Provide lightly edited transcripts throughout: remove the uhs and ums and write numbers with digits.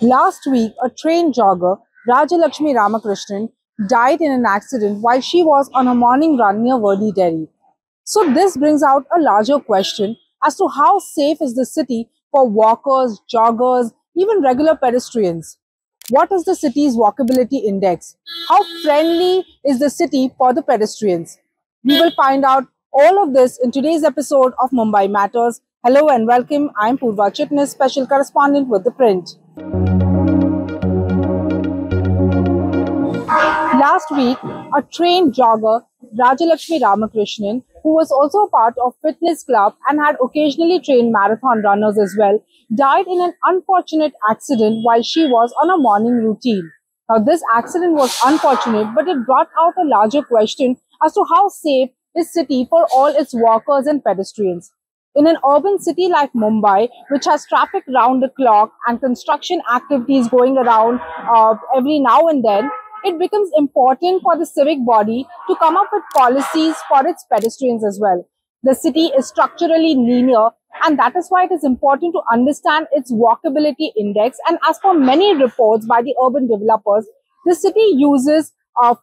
Last week, a train jogger, Rajalakshmi Ramakrishnan, died in an accident while she was on a morning run near Worli, Delhi. So this brings out a larger question as to how safe is the city for walkers, joggers, even regular pedestrians. What is the city's walkability index? How friendly is the city for the pedestrians? We will find out all of this in today's episode of Mumbai Matters. Hello and welcome. I'm Purva Chitnis, special correspondent with ThePrint. Last week, a trained jogger, Rajalakshmi Ramakrishnan, who was also a part of fitness club and had occasionally trained marathon runners as well, died in an unfortunate accident while she was on a morning routine. Now, this accident was unfortunate, but it brought out a larger question as to how safe is city for all its walkers and pedestrians. In an urban city like Mumbai, which has traffic round the clock and construction activities going around every now and then, it becomes important for the civic body to come up with policies for its pedestrians as well. The city is structurally linear, and that is why it is important to understand its walkability index. And as per many reports by the urban developers, the city uses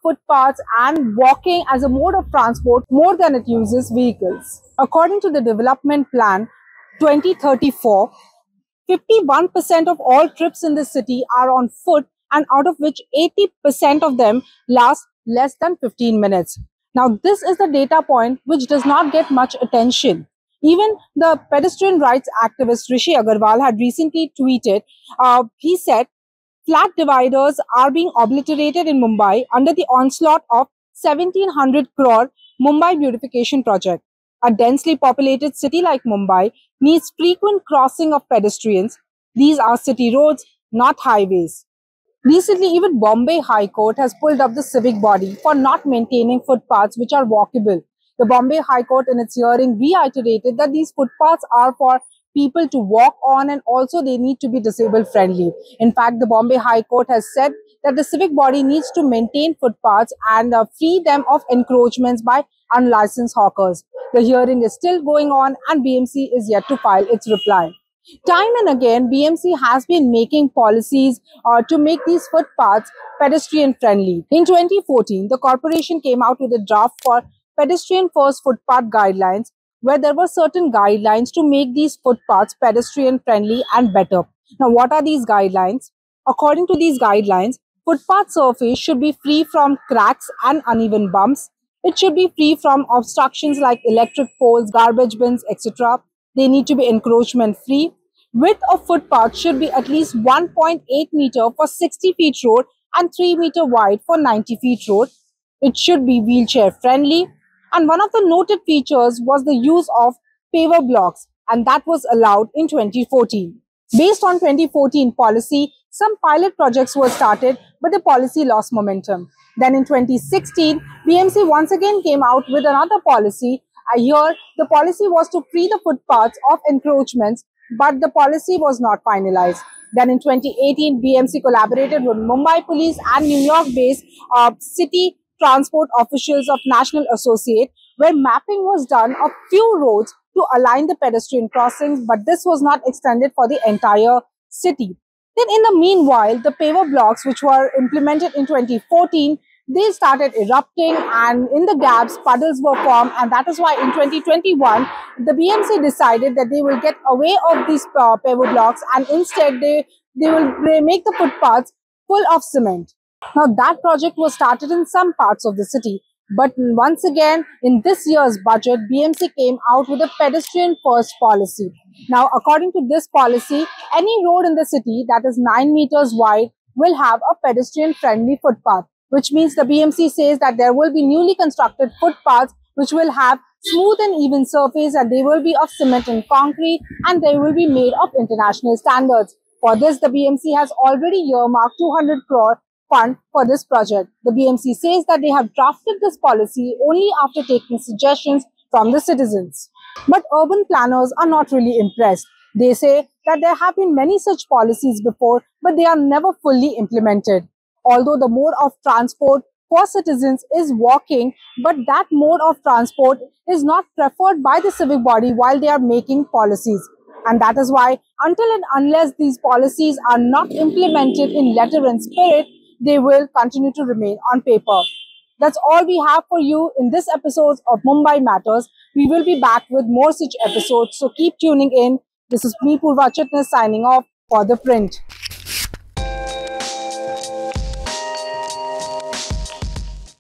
footpaths and walking as a mode of transport more than it uses vehicles. According to the development plan 2034, 51% of all trips in the city are on foot, and out of which 80% of them last less than 15 minutes. Now, this is the data point which does not get much attention. Even the pedestrian rights activist Rishi Agarwal had recently tweeted, he said, flat dividers are being obliterated in Mumbai under the onslaught of 1700 crore Mumbai beautification project. A densely populated city like Mumbai needs frequent crossing of pedestrians. These are city roads, not highways. Recently, even Bombay High Court has pulled up the civic body for not maintaining footpaths which are walkable. The Bombay High Court in its hearing reiterated that these footpaths are for people to walk on, and also they need to be disabled friendly. In fact, the Bombay High Court has said that the civic body needs to maintain footpaths and free them of encroachments by unlicensed hawkers. The hearing is still going on and BMC is yet to file its reply. Time and again, BMC has been making policies to make these footpaths pedestrian friendly. In 2014, the corporation came out with a draft for Pedestrian First footpath guidelines, where there were certain guidelines to make these footpaths pedestrian friendly and better. Now, what are these guidelines? According to these guidelines, footpath surface should be free from cracks and uneven bumps. It should be free from obstructions like electric poles, garbage bins, etc. They need to be encroachment free. Width of footpath should be at least 1.8 meter for 60 feet road and 3 meter wide for 90 feet road. It should be wheelchair friendly. And one of the noted features was the use of paver blocks, and that was allowed in 2014. Based on 2014 policy, some pilot projects were started, but the policy lost momentum. Then in 2016, BMC once again came out with another policy. Here, the policy was to free the footpaths of encroachments, but the policy was not finalized. Then in 2018, BMC collaborated with Mumbai Police and New York-based city transport officials of National Associate, where mapping was done of few roads to align the pedestrian crossings, but this was not extended for the entire city. Then in the meanwhile, the paver blocks, which were implemented in 2014, they started erupting, and in the gaps, puddles were formed, and that is why in 2021, the BMC decided that they will get away of these paver blocks, and instead they will make the footpaths full of cement. Now, that project was started in some parts of the city, but once again, in this year's budget, BMC came out with a pedestrian first policy. Now, according to this policy, any road in the city that is 9 meters wide will have a pedestrian friendly footpath, which means the BMC says that there will be newly constructed footpaths which will have smooth and even surface, and they will be of cement and concrete, and they will be made of international standards. For this, the BMC has already earmarked 200 crore fund for this project. The BMC says that they have drafted this policy only after taking suggestions from the citizens. But urban planners are not really impressed. They say that there have been many such policies before, but they are never fully implemented. Although the mode of transport for citizens is walking, but that mode of transport is not preferred by the civic body while they are making policies. And that is why, until and unless these policies are not implemented in letter and spirit, they will continue to remain on paper. That's all we have for you in this episode of Mumbai Matters. We will be back with more such episodes, so keep tuning in. This is me, Purva Chitnis, signing off for The Print.